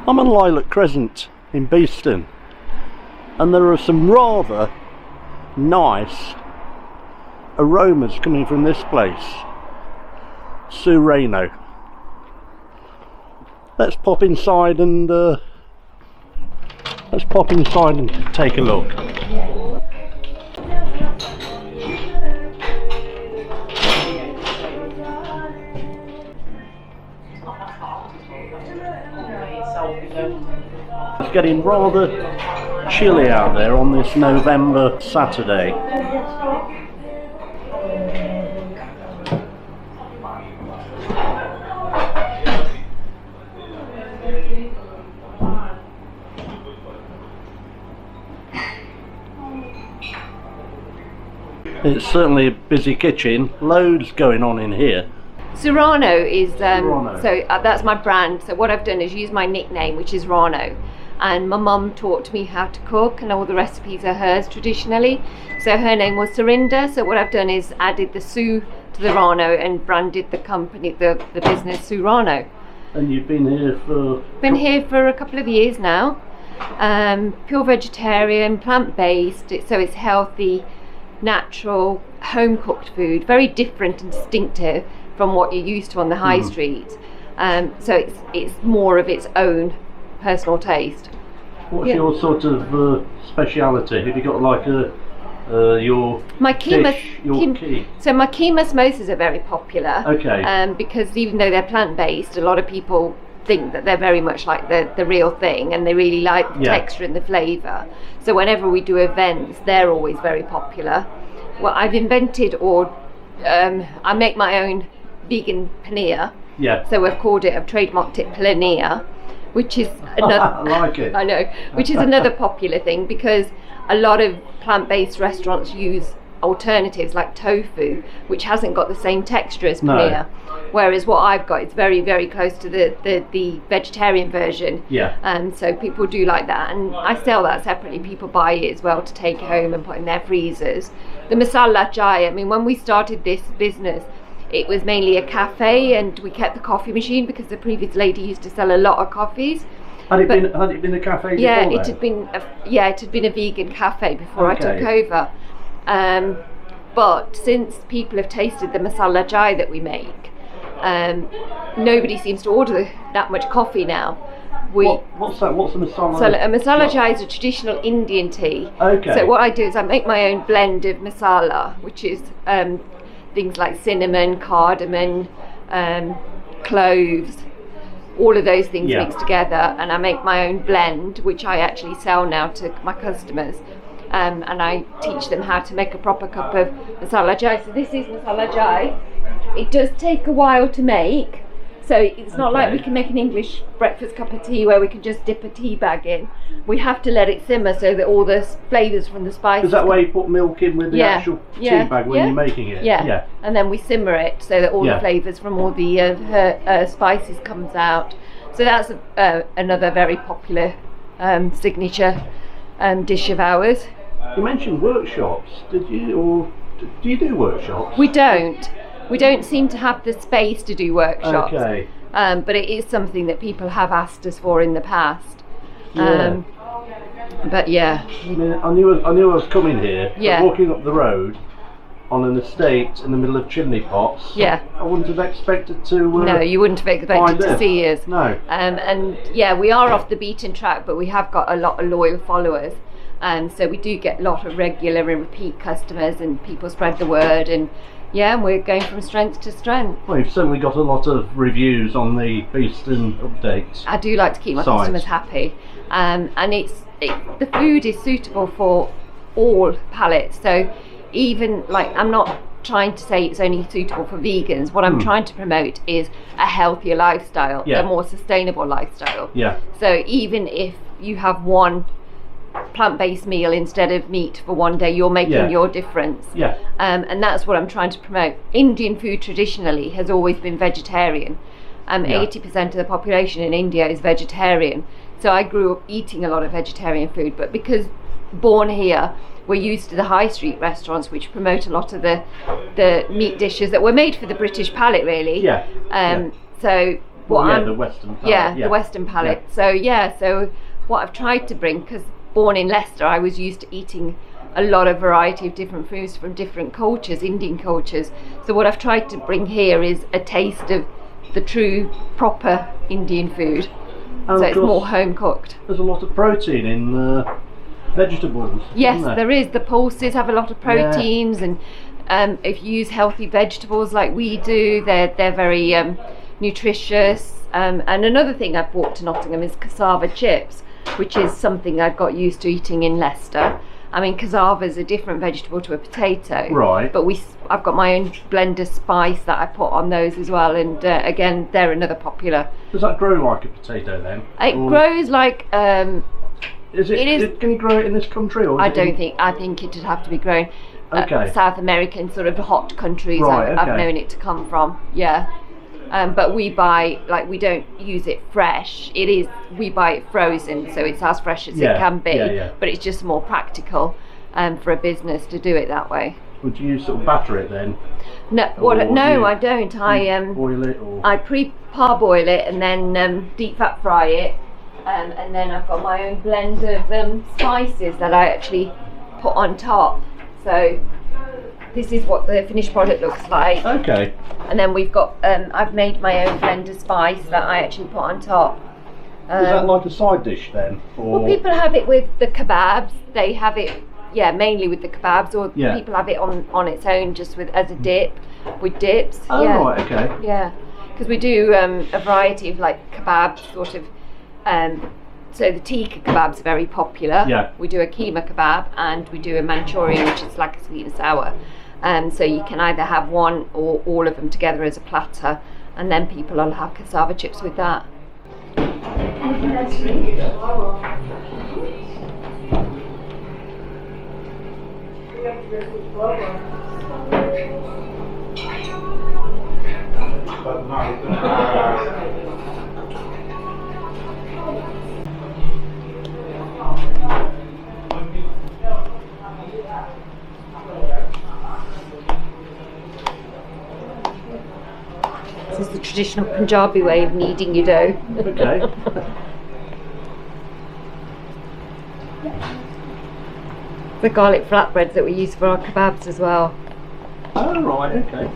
I'm on Lilac Crescent in Beeston, and there are some rather nice aromas coming from this place, SuRano. Let's pop inside and take a look. It's getting rather chilly out there on this November Saturday. It's certainly a busy kitchen, loads going on in here. SuRano is, SuRano. so that's my brand. So what I've done is use my nickname, which is Rano. And my mum taught me how to cook, and all the recipes are hers traditionally. So her name was Surinder. So what I've done is added the Su to the Rano and branded the company, the business SuRano. And you've been here for? Been here for a couple of years now. Pure vegetarian, plant-based, so it's healthy, natural, home-cooked food, very different and distinctive from what you're used to on the high street. So it's more of its own personal taste. What's your sort of speciality? Have you got like your my keema, dish, your key? So my keema samosas are very popular. Okay. Because even though they're plant-based, a lot of people think that they're very much like the real thing, and they really like the texture and the flavour. So whenever we do events, they're always very popular. Well, I've invented, or I make my own vegan paneer. Yeah. So I've trademarked it paneer, which is another. I like it. I know, which is another popular thing, because a lot of plant-based restaurants use alternatives like tofu, which hasn't got the same texture as paneer. No. Whereas what I've got is very, very close to the vegetarian version. Yeah. And so people do like that, and I sell that separately. People buy it as well to take home and put in their freezers. The masala chai, I mean, when we started this business, it was mainly a cafe, and we kept the coffee machine because the previous lady used to sell a lot of coffees. Had it been a cafe before? Yeah, it had been a vegan cafe before I took over. But since people have tasted the masala chai that we make, nobody seems to order that much coffee now. What's that? What's the masala? So a masala chai is a traditional Indian tea. Okay. So what I do is I make my own blend of masala, which is things like cinnamon, cardamom, cloves, all of those things mixed together, and I make my own blend, which I actually sell now to my customers. And I teach them how to make a proper cup of masala chai. So this is masala chai. It does take a while to make, so it's not like we can make an English breakfast cup of tea where we can just dip a tea bag in. We have to let it simmer so that all the flavours from the spices. Is that why you put milk in with the actual tea bag when you're making it? Yeah. And then we simmer it so that all the flavours from all the spices comes out. So that's another very popular signature dish of ours. You mentioned workshops. Did you, or do you do workshops? We don't. We don't seem to have the space to do workshops. Okay. But it is something that people have asked us for in the past. But yeah. I mean, I knew I was coming here. Yeah. But walking up the road on an estate in the middle of chimney pots. Yeah. I wouldn't have expected to. No, you wouldn't have expected to see us. No. And yeah, we are off the beaten track, but we have got a lot of loyal followers. So we do get a lot of regular and repeat customers, and people spread the word, and we're going from strength to strength. Well, you've certainly got a lot of reviews on the Beeston updates. I do like to keep my customers happy, and the food is suitable for all palates. So even I'm not trying to say it's only suitable for vegans. What I'm trying to promote is a healthier lifestyle, a more sustainable lifestyle. Yeah. So even if you have one plant-based meal instead of meat for one day, you're making your difference. And that's what I'm trying to promote. Indian food traditionally has always been vegetarian. 80% of the population in India is vegetarian, so I grew up eating a lot of vegetarian food, but because born here, we're used to the high street restaurants which promote a lot of the meat dishes that were made for the British palate, really. Yeah. So the Western palate. The Western palate. So what I've tried to bring, because born in Leicester, I was used to eating a lot of variety of different foods from different cultures, Indian cultures. So what I've tried to bring here is a taste of the true, proper Indian food. And so it's more home cooked. There's a lot of protein in vegetables. Yes, there is. The pulses have a lot of proteins, and if you use healthy vegetables like we do, they're very nutritious. And another thing I've brought to Nottingham is cassava chips, which is something I've got used to eating in Leicester. I mean, cassava is a different vegetable to a potato. Right. But I've got my own blend of spice that I put on those as well, and again, they're another popular. Does that grow like a potato then? It grows like. Can you grow it in this country? Or I think it'd have to be grown. Okay. South American sort of hot countries. Right, I've known it to come from. Yeah. But we buy, we don't use it fresh. We buy it frozen, so it's as fresh as it can be. Yeah. But it's just more practical for a business to do it that way. Would you sort of batter it then? No, I don't. Boil it, or I parboil it and then deep fat fry it, and then I've got my own blend of spices that I actually put on top. So this is what the finished product looks like. Okay. And then we've got, I've made my own blend of spice that I actually put on top. Is that like a side dish then? Or? Well, people have it with the kebabs. They have it, mainly with the kebabs, or people have it on its own, just as a dip, with dips. Oh, right, okay. Yeah, because we do a variety of kebabs, sort of. So the tikka kebab's very popular. Yeah. We do a keema kebab, and we do a Manchurian, which is like a sweet and sour. So you can either have one or all of them together as a platter, and then people will have cassava chips with that. This is the traditional Punjabi way of kneading your dough. Okay. The garlic flatbreads that we use for our kebabs as well. Oh, right, okay.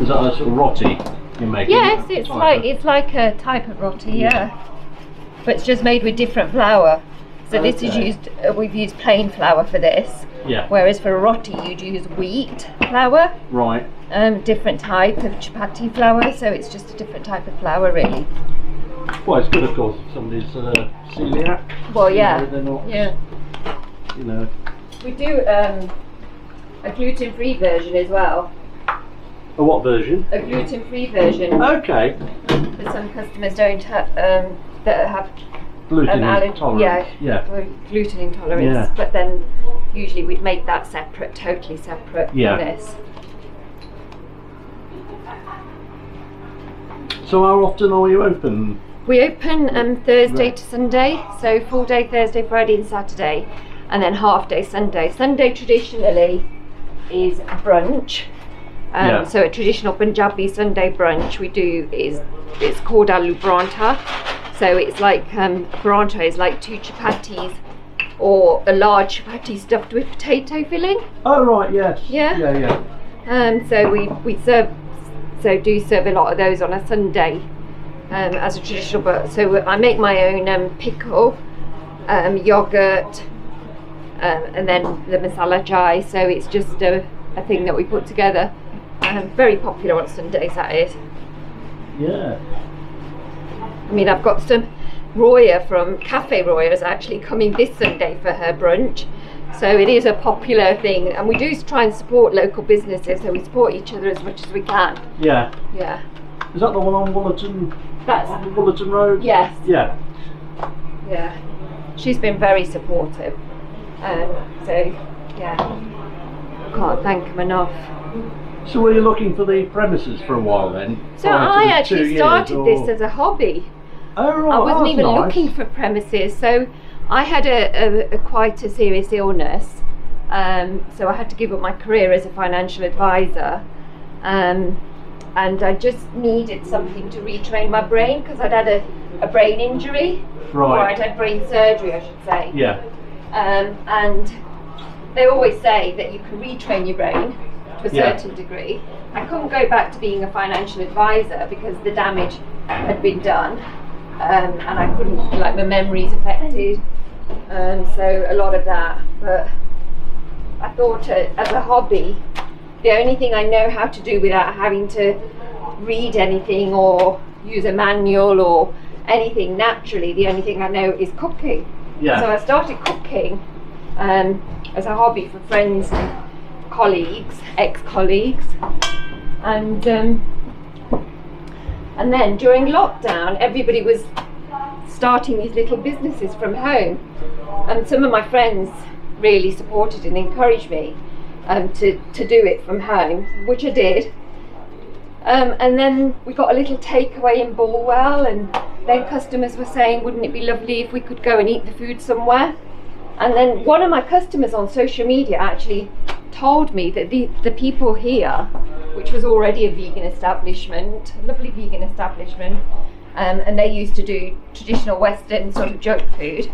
Is that a sort of roti you're making? Yes, it's like a type of roti, yeah. But it's just made with different flour. So this is used. We've used plain flour for this. Yeah. Whereas for a roti, you'd use wheat flour. Right. Different type of chapati flour. So it's just a different type of flour, really. Well, it's good, of course, if somebody's celiac. Well, yeah. They're not, you know. We do a gluten-free version as well. A what version? A gluten-free version. Okay. But some customers don't have that have gluten intolerance. Yeah. Gluten intolerance. Yeah. But then usually we'd make that separate, totally separate from this. So how often are you open? We open Thursday to Sunday, so full day Thursday, Friday and Saturday, and then half day Sunday. Sunday traditionally is brunch. So a traditional Punjabi Sunday brunch we do it's called aloo parantha. So it's like parantha is like 2 chapatis or a large chapati stuffed with potato filling. Oh right, yes. Yeah. So we serve a lot of those on a Sunday as a traditional. But so I make my own pickle, yogurt, and then the masala chai. So it's just a thing that we put together. Very popular on Sundays, that is. Yeah. I mean, I've got some Roya from Café Roya is actually coming this Sunday for her brunch. So it is a popular thing, and we do try and support local businesses, so we support each other as much as we can. Yeah. Yeah. Is that the one on Wollerton? That's Wollerton Road? Yes. Yeah. Yeah. She's been very supportive. So yeah, can't thank them enough. So were you looking for the premises for a while then? So I actually started this as a hobby. Oh right. I wasn't even nice. looking for premises. So I had a quite a serious illness So I had to give up my career as a financial advisor, and I just needed something to retrain my brain, because I'd had a brain injury, or I'd had brain surgery, I should say. Yeah. And they always say that you can retrain your brain to a certain degree. I couldn't go back to being a financial advisor because the damage had been done, and I couldn't, like, my memory's affected, so a lot of that. But I thought, as a hobby, the only thing I know how to do without having to read anything or use a manual or anything naturally, the only thing I know is cooking. Yeah. So I started cooking as a hobby for friends and colleagues, ex-colleagues, and then during lockdown everybody was starting these little businesses from home, and some of my friends really supported and encouraged me to do it from home, which I did. And then we got a little takeaway in Bulwell, and then customers were saying, wouldn't it be lovely if we could go and eat the food somewhere? And then one of my customers on social media actually told me that the people here, which was already a vegan establishment, a lovely vegan establishment, and they used to do traditional Western sort of junk food,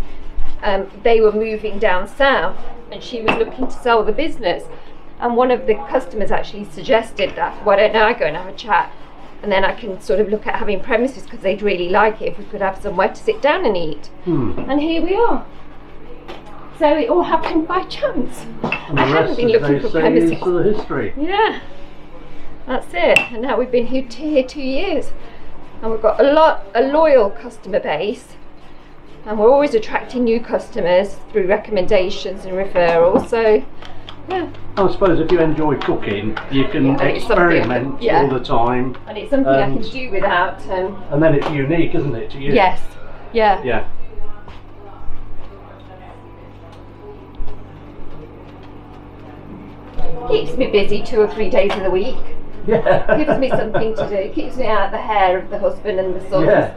they were moving down south, and she was looking to sell the business. And one of the customers actually suggested that, why don't I go and have a chat, and then I can sort of look at having premises, because they'd really like it if we could have somewhere to sit down and eat. And here we are. So it all happened by chance. And I hadn't been looking for premises. Is the history. Yeah, that's it. And now we've been here 2 years, and we've got a loyal customer base, and we're always attracting new customers through recommendations and referrals. So yeah. I suppose if you enjoy cooking, you can experiment all the time. And it's something I can do without... and then it's unique, isn't it, to you? Yes, yeah. Yeah. Keeps me busy 2 or 3 days of the week. Yeah. Gives me something to do. Keeps me out of the hair of the husband and the sons. Yeah.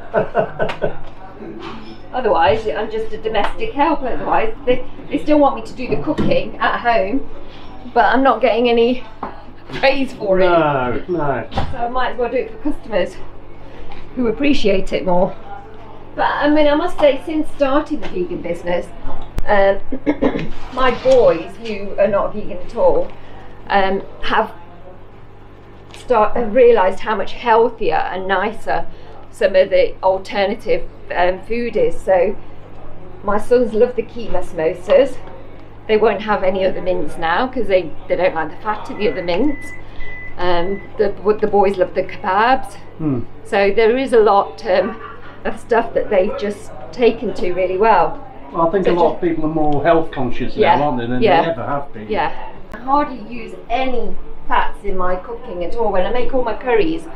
Otherwise, I'm just a domestic help. Otherwise, they still want me to do the cooking at home, but I'm not getting any praise for it. No. So I might as well do it for customers who appreciate it more. But I mean, I must say, since starting the vegan business, my boys, who are not vegan at all, have realised how much healthier and nicer some of the alternative food is. So my sons love the keema samosas. They won't have any other mince now because they don't like the fat of the other mince. The boys love the kebabs. So there is a lot of stuff that they've just taken to really well. Well, I think a lot of people are more health conscious now, aren't they, than they ever have been. Yeah. I hardly use any fats in my cooking at all. When I make all my curries,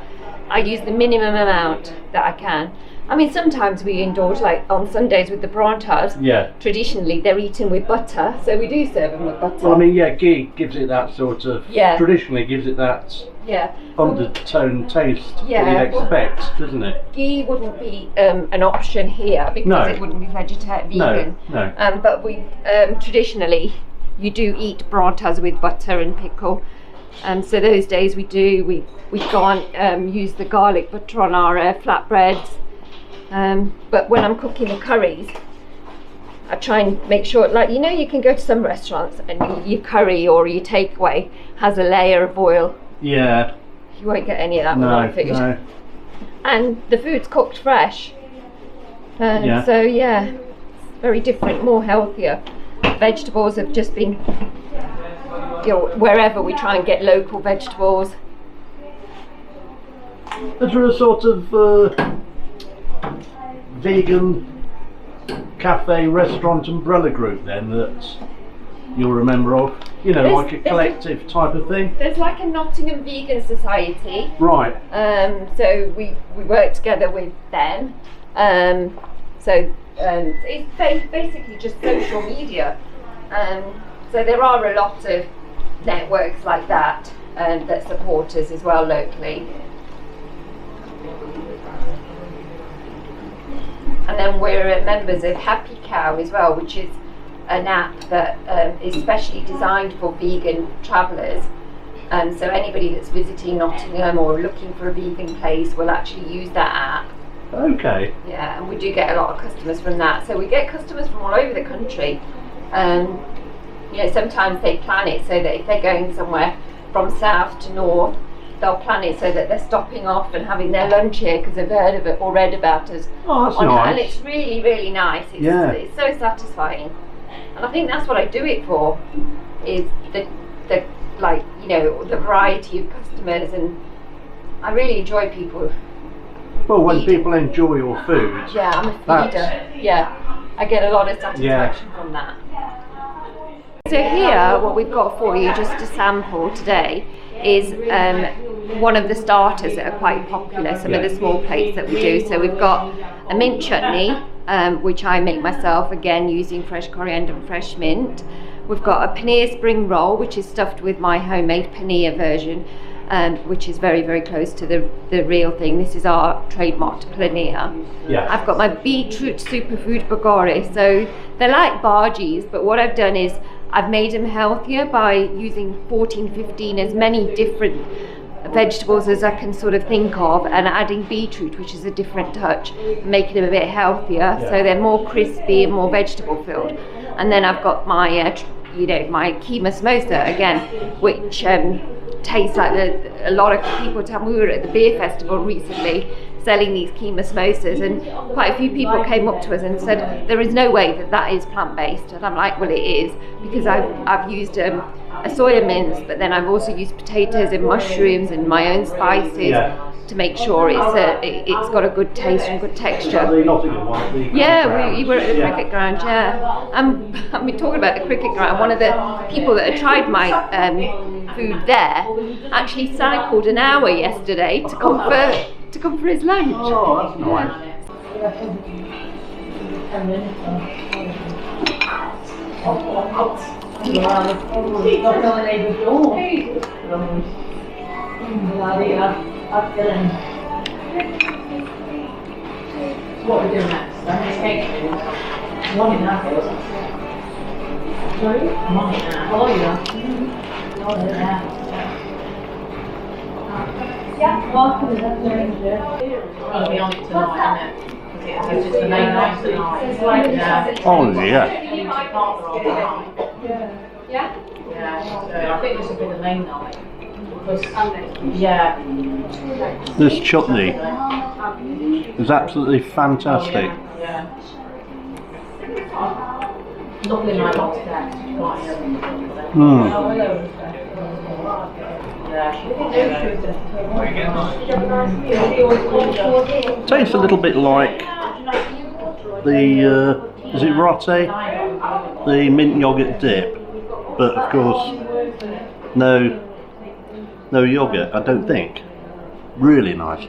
I use the minimum amount that I can. I mean, sometimes we indulge, like on Sundays with the paranthas. Yeah. Traditionally, they're eaten with butter, so we do serve them with butter. Well, I mean, ghee gives it that sort of, traditionally gives it that undertone taste that you'd expect, doesn't it? Ghee wouldn't be an option here because it wouldn't be vegan. No. But we traditionally, you do eat paranthas with butter and pickle. So those days we do. We can't use the garlic butter on our flatbreads. But when I'm cooking the curries, I try and make sure, like, you know, you can go to some restaurants and your curry or your takeaway has a layer of oil. Yeah. You won't get any of that with our food. No. And the food's cooked fresh. So yeah, it's very different, more healthier. Vegetables have just been, you know, wherever we try and get local vegetables. Is there a sort of vegan cafe restaurant umbrella group then that you'll remember of? You know, like a collective type of thing? There's like a Nottingham Vegan Society. Right. So we work together with them. It's basically just social media. So there are a lot of networks like that that support us as well locally. And then we're members of Happy Cow as well, which is an app that is specially designed for vegan travellers. So anybody that's visiting Nottingham or looking for a vegan place will actually use that app. Okay. Yeah, and we do get a lot of customers from that. So we get customers from all over the country. You know, sometimes they plan it so that if they're going somewhere from south to north, they'll plan it so that they're stopping off and having their lunch here because they've heard of it or read about us. Oh, that's nice. And it's really, really nice. It's so satisfying. And I think that's what I do it for, is the like, you know, the variety of customers, and I really enjoy people. Well, when people enjoy your food. Yeah, I'm a feeder. Yeah, I get a lot of satisfaction from that. So here, what we've got for you just to sample today is one of the starters that are quite popular, some of the small plates that we do. So we've got a mint chutney, which I make myself, again using fresh coriander and fresh mint. We've got a paneer spring roll, which is stuffed with my homemade paneer version, which is very, very close to the real thing. This is our trademarked paneer. Yeah. I've got my beetroot superfood pakore. So they're like bhajis, but what I've done is I've made them healthier by using 14, 15, as many different vegetables as I can sort of think of, and adding beetroot, which is a different touch, making them a bit healthier, so they're more crispy and more vegetable filled. And then I've got my, my keema samosa again, which tastes like a lot of people tell me. We were at the beer festival recently selling these keema samosas, and quite a few people came up to us and said there is no way that is plant-based, and I'm like, well, it is, because I've used a soya mince, but then I've also used potatoes and mushrooms and my own spices to make sure it's got a good taste and good texture. Yeah, we were at the cricket ground. I've been talking about the cricket ground. One of the people that had tried my food there actually cycled an hour yesterday to come for his lunch. Oh, that's nice. What are we doing next? I'm on it now. Sorry? I'm on it now. Oh, yeah. On it now. Yeah, welcome to that range. I'll be on it tonight, isn't it? It's just the main night tonight. Oh, yeah. Yeah? Yeah, so I think this will be the main night. Yeah. This chutney is absolutely fantastic. Yeah. Lovely night on today. Tastes a little bit like the is it rotte? The mint yogurt dip, but of course no yogurt, I don't think. Really nice.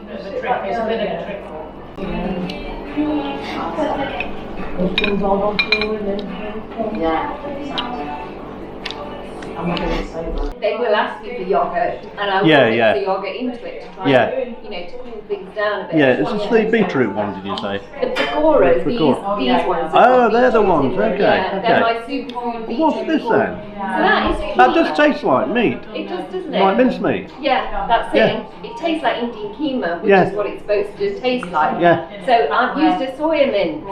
They will ask you for yogurt, and I will mix the yogurt into it to try and, to cool things down a bit. Yeah, is this the beetroot one, did you say? The pakoras, these ones. Oh, they're the ones, okay. They're my superfood beetroot. What's this then? So that is keema. That just tastes like meat. It does, doesn't it? Like mincemeat. Yeah, that's it. Yeah. It tastes like Indian keema, which is what it's supposed to taste like. Yeah. So I've used a soya mince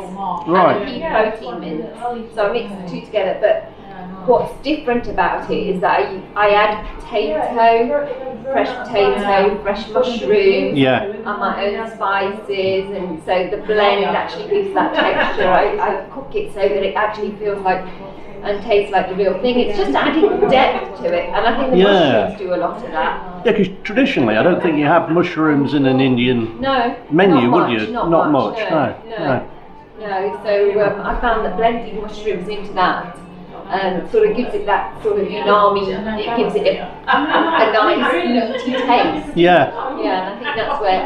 Right. and a pea protein mince. So I mix the two together. But what's different about it is that I add fresh potato, fresh mushroom, and my own spices, and so the blend actually gives that texture. I cook it so that it actually feels like and tastes like the real thing. It's just adding depth to it, and I think the mushrooms do a lot of that. Yeah, because traditionally I don't think you have mushrooms in an Indian menu, would you? Not much. No. So I found that blending mushrooms into that sort of gives it that sort of umami. It gives it a nice meaty taste. Yeah. Yeah, and I think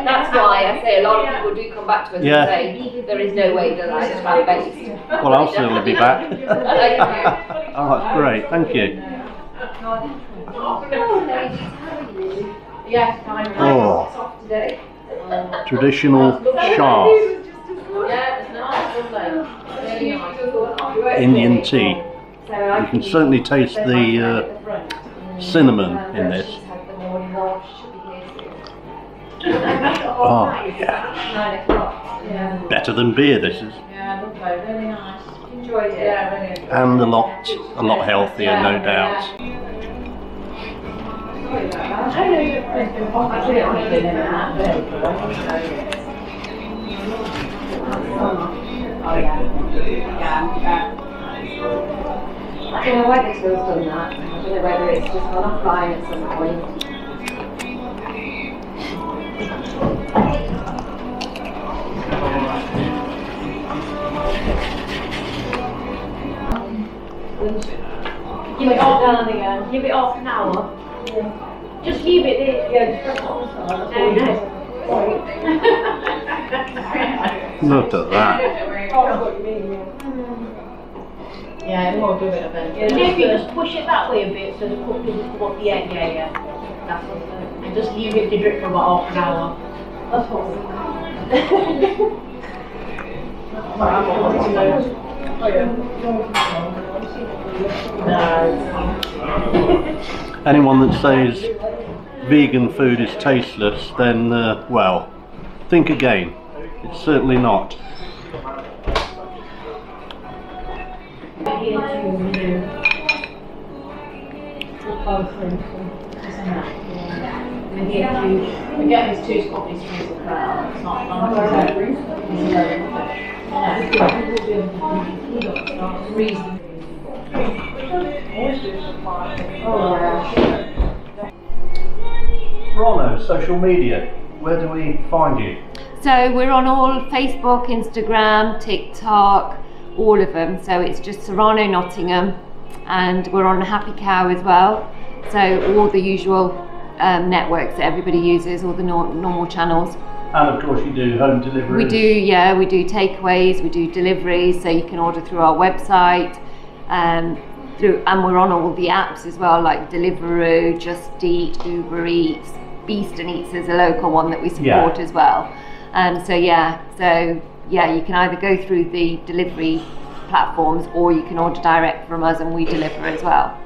that's why I say a lot of people do come back to us and say there is no way that I'm plant-based. Well, I'll certainly be back. Oh, that's great. Thank you. Oh, traditional char. Yeah, it's nice, lovely. Indian tea. You can certainly taste the cinnamon in this. Oh, yeah. Better than beer, this is. Yeah, lovely, really nice. Enjoyed it. Yeah, really. And a lot healthier, no doubt. I don't know why this girl's done that. I don't know whether it's just gone offline at some point. Give it half an hour again. Give it half an hour. Yeah. Just leave it there. Yeah, just press on the side. Look at that. Yeah, it will do it a bit. Yeah, if you just push it that way a bit so the cook doesn't come up the end, yeah. That's what it is. And just leave it to drip for about half an hour. That's what Anyone that says vegan food is tasteless, then, well, think again. It's certainly not. Again, it's two copies from the crowd. It's not reason. Rono, social media, where do we find you? So we're on all Facebook, Instagram, TikTok, all of them. So it's just SuRano Nottingham, and we're on Happy Cow as well. So all the usual networks that everybody uses, all the normal channels. And of course you do home deliveries. We do, yeah, we do takeaways, we do deliveries, so you can order through our website. And we're on all the apps as well, like Deliveroo, Just Eat, Uber Eats, Beeston Eats is a local one that we support as well. So you can either go through the delivery platforms or you can order direct from us and we deliver as well.